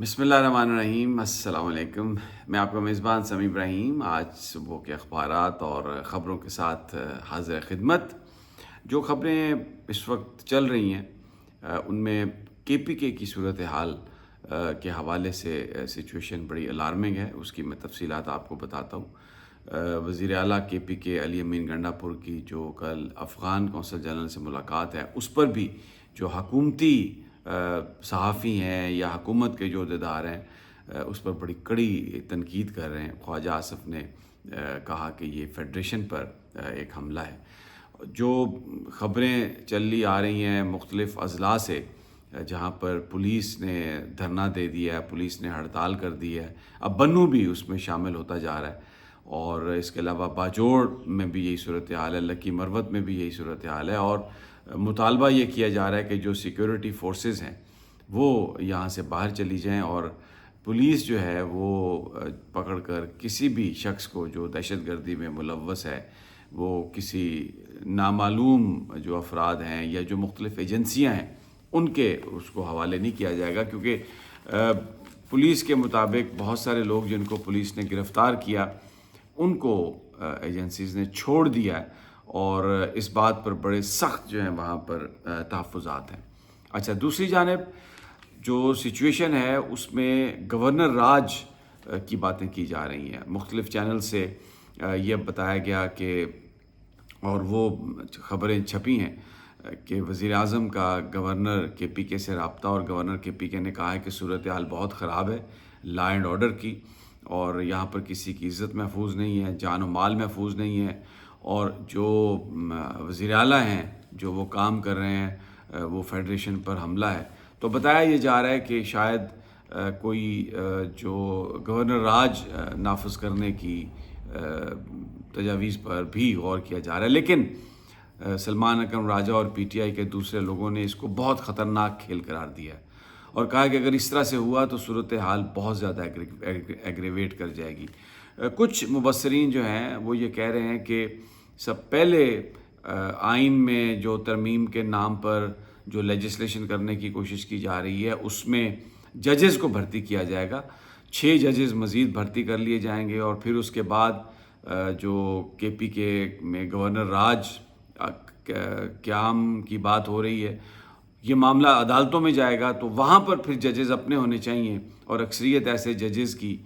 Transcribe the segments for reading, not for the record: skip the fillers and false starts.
بسم اللہ الرحمن الرحیم۔ السلام علیکم۔ میں آپ کا میزبان سمیع ابراہیم آج صبح کے اخبارات اور خبروں کے ساتھ حاضر خدمت۔ جو خبریں اس وقت چل رہی ہیں ان میں KPK کی صورتحال کے حوالے سے سچویشن بڑی الارمنگ ہے، اس کی میں تفصیلات آپ کو بتاتا ہوں۔ وزیر اعلیٰ KPK علی امین گنڈاپور کی جو کل افغان کونسل جنرل سے ملاقات ہے، اس پر بھی جو حکومتی صحافی ہیں یا حکومت کے جو عہدیدار ہیں اس پر بڑی کڑی تنقید کر رہے ہیں۔ خواجہ آصف نے کہا کہ یہ فیڈریشن پر ایک حملہ ہے۔ جو خبریں چلی آ رہی ہیں مختلف اضلاع سے، جہاں پر پولیس نے دھرنا دے دیا ہے، پولیس نے ہڑتال کر دی ہے، اب بنوں بھی اس میں شامل ہوتا جا رہا ہے، اور اس کے علاوہ باجوڑ میں بھی یہی صورتحال ہے، لکی مروت میں بھی یہی صورتحال ہے، اور مطالبہ یہ کیا جا رہا ہے کہ جو سیکیورٹی فورسز ہیں وہ یہاں سے باہر چلی جائیں، اور پولیس جو ہے وہ پکڑ کر کسی بھی شخص کو جو دہشت گردی میں ملوث ہے، وہ کسی نامعلوم جو افراد ہیں یا جو مختلف ایجنسیاں ہیں ان کے اس کو حوالے نہیں کیا جائے گا، کیونکہ پولیس کے مطابق بہت سارے لوگ جن کو پولیس نے گرفتار کیا ان کو ایجنسیز نے چھوڑ دیا ہے، اور اس بات پر بڑے سخت جو ہیں وہاں پر تحفظات ہیں۔ اچھا، دوسری جانب جو سچویشن ہے اس میں گورنر راج کی باتیں کی جا رہی ہیں، مختلف چینل سے یہ بتایا گیا کہ، اور وہ خبریں چھپی ہیں کہ وزیر اعظم کا گورنر KPK سے رابطہ، اور گورنر KPK نے کہا ہے کہ صورتحال بہت خراب ہے لا اینڈ آرڈر کی، اور یہاں پر کسی کی عزت محفوظ نہیں ہے، جان و مال محفوظ نہیں ہے، اور جو وزیر اعلیٰ ہیں جو وہ کام کر رہے ہیں وہ فیڈریشن پر حملہ ہے۔ تو بتایا یہ جا رہا ہے کہ شاید کوئی جو گورنر راج نافذ کرنے کی تجاویز پر بھی غور کیا جا رہا ہے، لیکن سلمان اکرم راجہ اور PTI کے دوسرے لوگوں نے اس کو بہت خطرناک کھیل قرار دیا ہے، اور کہا کہ اگر اس طرح سے ہوا تو صورتحال بہت زیادہ ایگریویٹ کر جائے گی۔ کچھ مبصرین جو ہیں وہ یہ کہہ رہے ہیں کہ سب پہلے آئین میں جو ترمیم کے نام پر جو لیجسلیشن کرنے کی کوشش کی جا رہی ہے اس میں ججز کو بھرتی کیا جائے گا، 6 ججز مزید بھرتی کر لیے جائیں گے، اور پھر اس کے بعد جو KPK میں گورنر راج قیام کی بات ہو رہی ہے، یہ معاملہ عدالتوں میں جائے گا، تو وہاں پر پھر ججز اپنے ہونے چاہیے، اور اکثریت ایسے ججز کی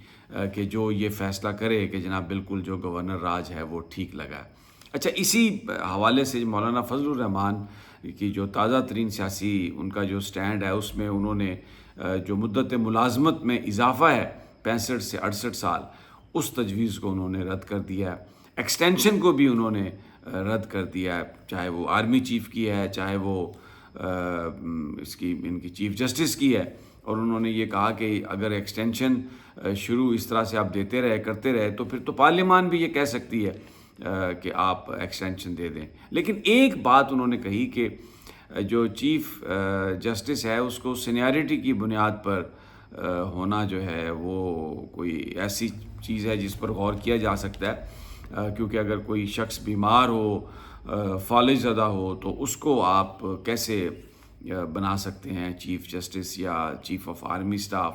کہ جو یہ فیصلہ کرے کہ جناب بالکل جو گورنر راج ہے وہ ٹھیک لگا ہے۔ اچھا، اسی حوالے سے مولانا فضل الرحمان کی جو تازہ ترین سیاسی ان کا جو سٹینڈ ہے، اس میں انہوں نے جو مدت ملازمت میں اضافہ ہے 65 سے 68 سال، اس تجویز کو انہوں نے رد کر دیا ہے، ایکسٹینشن کو بھی انہوں نے رد کر دیا ہے، چاہے وہ آرمی چیف کی ہے، چاہے وہ ان کی چیف جسٹس کی ہے، اور انہوں نے یہ کہا کہ اگر ایکسٹینشن شروع اس طرح سے آپ دیتے رہے کرتے رہے تو پھر تو پارلیمان بھی یہ کہہ سکتی ہے کہ آپ ایکسٹینشن دے دیں۔ لیکن ایک بات انہوں نے کہی کہ جو چیف جسٹس ہے اس کو سینیارٹی کی بنیاد پر ہونا جو ہے وہ کوئی ایسی چیز ہے جس پر غور کیا جا سکتا ہے، کیونکہ اگر کوئی شخص بیمار ہو، فالج زدہ ہو، تو اس کو آپ کیسے بنا سکتے ہیں چیف جسٹس یا چیف آف آرمی سٹاف؟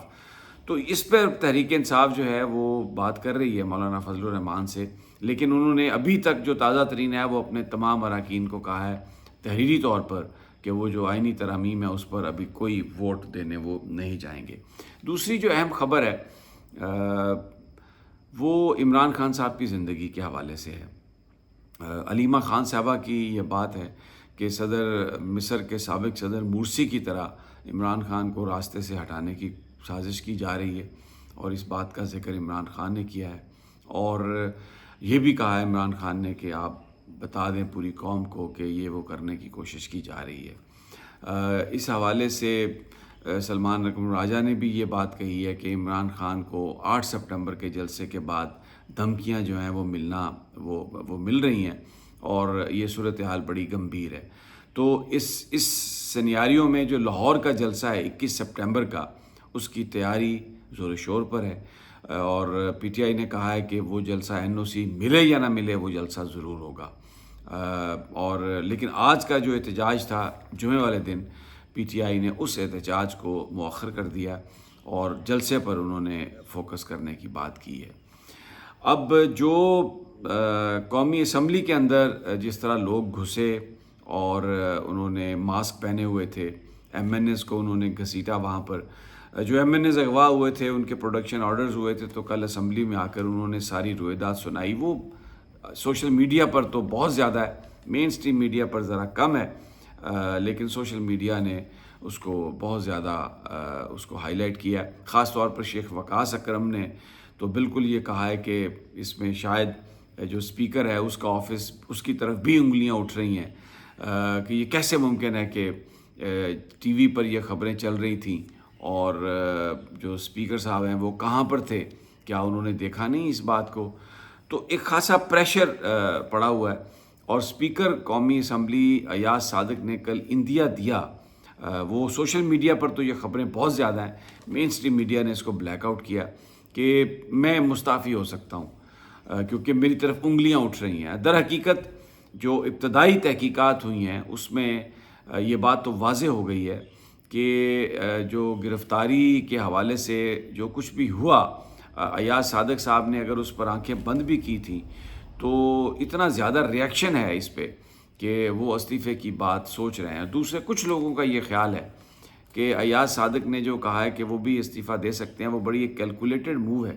تو اس پر تحریک انصاف جو ہے وہ بات کر رہی ہے مولانا فضل الرحمان سے، لیکن انہوں نے ابھی تک جو تازہ ترین ہے وہ اپنے تمام اراکین کو کہا ہے تحریری طور پر کہ وہ جو آئینی ترامیم ہے اس پر ابھی کوئی ووٹ دینے وہ نہیں جائیں گے۔ دوسری جو اہم خبر ہے وہ عمران خان صاحب کی زندگی کے حوالے سے ہے۔ علیمہ خان صاحبہ کی یہ بات ہے کہ صدر مصر کے سابق صدر مرسی کی طرح عمران خان کو راستے سے ہٹانے کی سازش کی جا رہی ہے، اور اس بات کا ذکر عمران خان نے کیا ہے، اور یہ بھی کہا ہے عمران خان نے کہ آپ بتا دیں پوری قوم کو کہ یہ وہ کرنے کی کوشش کی جا رہی ہے۔ اس حوالے سے سلمان اکرم راجہ نے بھی یہ بات کہی ہے کہ عمران خان کو 8 سپٹمبر کے جلسے کے بعد دھمکیاں جو ہیں وہ مل رہی ہیں، اور یہ صورتحال بڑی گمبھیر ہے۔ تو اس سینیاریو میں جو لاہور کا جلسہ ہے 21 سپٹمبر کا، اس کی تیاری زور و شور پر ہے، اور PTI نے کہا ہے کہ وہ جلسہ NOC ملے یا نہ ملے وہ جلسہ ضرور ہوگا، اور لیکن آج کا جو احتجاج تھا جمعے والے دن، PTI نے اس احتجاج کو مؤخر کر دیا، اور جلسے پر انہوں نے فوکس کرنے کی بات کی ہے۔ اب جو قومی اسمبلی کے اندر جس طرح لوگ گھسے اور انہوں نے ماسک پہنے ہوئے تھے، ایم این ایز کو انہوں نے گھسیٹا، وہاں پر جو ایم این ایز اغوا ہوئے تھے ان کے پروڈکشن آرڈرز ہوئے تھے، تو کل اسمبلی میں آ کر انہوں نے ساری روایات سنائی۔ وہ سوشل میڈیا پر تو بہت زیادہ ہے، مین اسٹریم میڈیا پر ذرا کم ہے، لیکن سوشل میڈیا نے اس کو بہت زیادہ اس کو ہائی لائٹ کیا ہے۔ خاص طور پر شیخ وقاص اکرم نے تو بالکل یہ کہا ہے کہ اس میں شاید جو اسپیکر ہے اس کا آفس، اس کی طرف بھی انگلیاں اٹھ رہی ہیں کہ یہ کیسے ممکن ہے کہ ٹی وی پر یہ خبریں چل رہی تھیں اور جو اسپیکر صاحب ہیں وہ کہاں پر تھے، کیا انہوں نے دیکھا نہیں اس بات کو؟ تو ایک خاصا پریشر پڑا ہوا ہے، اور اسپیکر قومی اسمبلی ایاز صادق نے کل اندیا دیا، وہ سوشل میڈیا پر تو یہ خبریں بہت زیادہ ہیں، مین اسٹریم میڈیا نے اس کو بلیک آؤٹ کیا کہ میں مستعفی ہو سکتا ہوں کیونکہ میری طرف انگلیاں اٹھ رہی ہیں۔ در حقیقت جو ابتدائی تحقیقات ہوئی ہیں اس میں یہ بات تو واضح ہو گئی ہے کہ جو گرفتاری کے حوالے سے جو کچھ بھی ہوا، ایاز صادق صاحب نے اگر اس پر آنکھیں بند بھی کی تھیں تو اتنا زیادہ ریاکشن ہے اس پہ کہ وہ استعفے کی بات سوچ رہے ہیں۔ دوسرے کچھ لوگوں کا یہ خیال ہے کہ ایاز صادق نے جو کہا ہے کہ وہ بھی استعفیٰ دے سکتے ہیں، وہ بڑی ایک کیلکولیٹڈ موو ہے،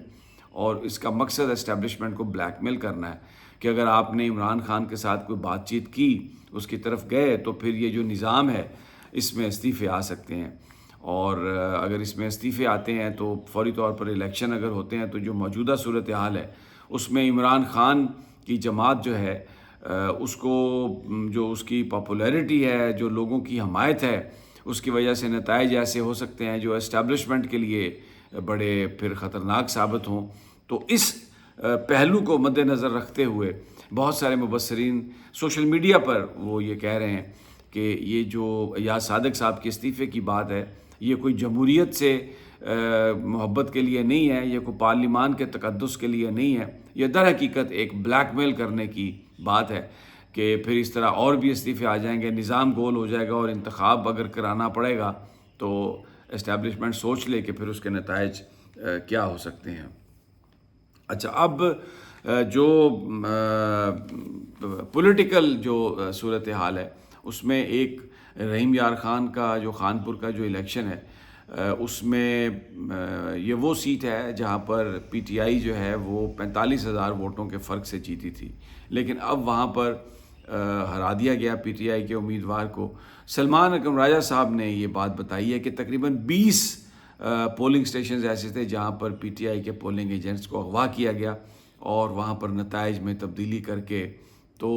اور اس کا مقصد اسٹیبلشمنٹ کو بلیک میل کرنا ہے کہ اگر آپ نے عمران خان کے ساتھ کوئی بات چیت کی، اس کی طرف گئے، تو پھر یہ جو نظام ہے اس میں استعفے آ سکتے ہیں، اور اگر اس میں استعفے آتے ہیں تو فوری طور پر الیکشن اگر ہوتے ہیں تو جو موجودہ صورتحال ہے اس میں عمران خان کی جماعت جو ہے اس کو جو اس کی پاپولیرٹی ہے، جو لوگوں کی حمایت ہے، اس کی وجہ سے نتائج ایسے ہو سکتے ہیں جو اسٹیبلشمنٹ کے لیے بڑے پھر خطرناک ثابت ہوں۔ تو اس پہلو کو مد نظر رکھتے ہوئے بہت سارے مبصرین سوشل میڈیا پر وہ یہ کہہ رہے ہیں کہ یہ جو ایاز صادق صاحب کے استعفے کی بات ہے، یہ کوئی جمہوریت سے محبت کے لیے نہیں ہے، یہ کوئی پارلیمان کے تقدس کے لیے نہیں ہے، یہ در حقیقت ایک بلیک میل کرنے کی بات ہے کہ پھر اس طرح اور بھی استعفے آ جائیں گے، نظام گول ہو جائے گا، اور انتخاب اگر کرانا پڑے گا تو اسٹیبلشمنٹ سوچ لے کہ پھر اس کے نتائج کیا ہو سکتے ہیں۔ اچھا، اب جو پولیٹیکل جو صورتحال ہے اس میں ایک رحیم یار خان کا جو خانپور کا جو الیکشن ہے اس میں یہ وہ سیٹ ہے جہاں پر پی ٹی آئی جو ہے وہ 45,000 ووٹوں کے فرق سے جیتی تھی، لیکن اب وہاں پر ہرا دیا گیا پی ٹی آئی کے امیدوار کو۔ سلمان اکرم راجہ صاحب نے یہ بات بتائی ہے کہ تقریباً 20 پولنگ سٹیشنز ایسے تھے جہاں پر پی ٹی آئی کے پولنگ ایجنٹس کو اغوا کیا گیا اور وہاں پر نتائج میں تبدیلی کر کے تو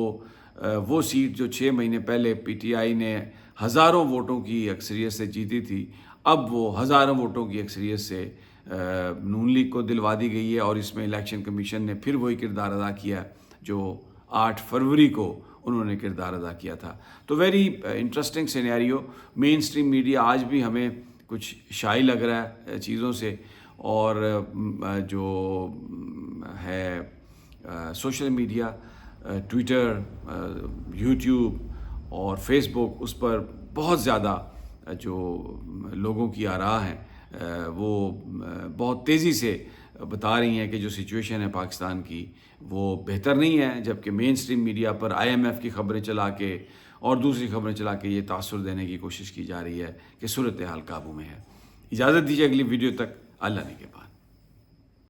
وہ سیٹ جو 6 مہینے پہلے پی ٹی آئی نے ہزاروں ووٹوں کی اکثریت سے جیتی تھی، اب وہ ہزاروں ووٹوں کی اکثریت سے نون لیگ کو دلوا دی گئی ہے، اور اس میں الیکشن کمیشن نے پھر وہی کردار ادا کیا جو 8 فروری کو انہوں نے کردار ادا کیا تھا۔ تو ویری انٹرسٹنگ سینیریو۔ مین اسٹریم میڈیا آج بھی ہمیں کچھ شائع لگ رہا ہے چیزوں سے، اور جو ہے سوشل میڈیا، ٹویٹر، یوٹیوب اور فیس بک، اس پر بہت زیادہ جو لوگوں کی آراء ہیں وہ بہت تیزی سے بتا رہی ہیں کہ جو سچویشن ہے پاکستان کی وہ بہتر نہیں ہے، جبکہ مین اسٹریم میڈیا پر آئی ایم ایف کی خبریں چلا کے اور دوسری خبریں چلا کے یہ تاثر دینے کی کوشش کی جا رہی ہے کہ صورتحال قابو میں ہے۔ اجازت دیجیے اگلی ویڈیو تک، اللہ نے کے